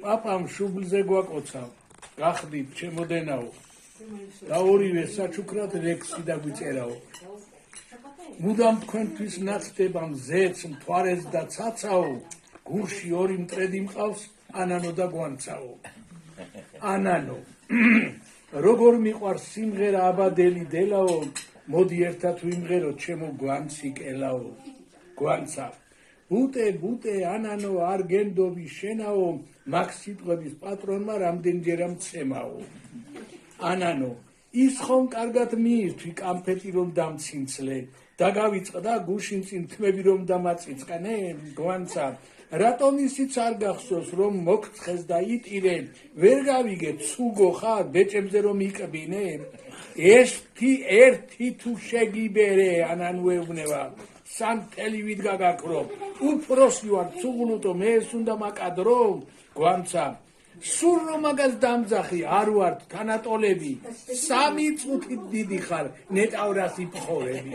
პაპამ შუბლზე გვაკოცა, გახდით ჩემოდენაო და ორივე საჩუქრად ლექსი დაგვიწერაო. მუდამ თქვენთვის ნახდება მზეც, მთვარეს და ცაცაო, გურში ორი მტრედი მყავს, ანანო და გვანცაო. ანანო, როგორ მიყვარს სიმღერა აბადელი დელაო, მოდი ერთად ვიმღეროთ ჩემო გვანცი კელაო. გვანცა, ბუტე, ანანო, არ გენდობი შენაო, მაგ სიტყვების პატრონმა რამდენჯერა მცემაო. ანანო, ის ხომ კარგად მიირთვი კამფეტი რომ დამცინცლე, დაგავიწყდა გუშინ წინ თმები რომ დამაწიწყანე. გვანცა, რატომ ისიც არ გახსოვს რომ მოგცხეს და იტირე, ვერ გავიგე ცუგო ხარ ბეჭებზე რომ იყბინე. ერთი თუ შეგიბერე, ანანო ეუბნება, სანთელივით გაგაქრო, უფროსი ვარ ცუღლუტო, მეეს უნდა მაკადრო. გვანცა, სულ რომ მაგას დამძახი, არ ვართ თანატოლები, 3 წუთით დიდი ხარ, ნეტავრას იფხორები.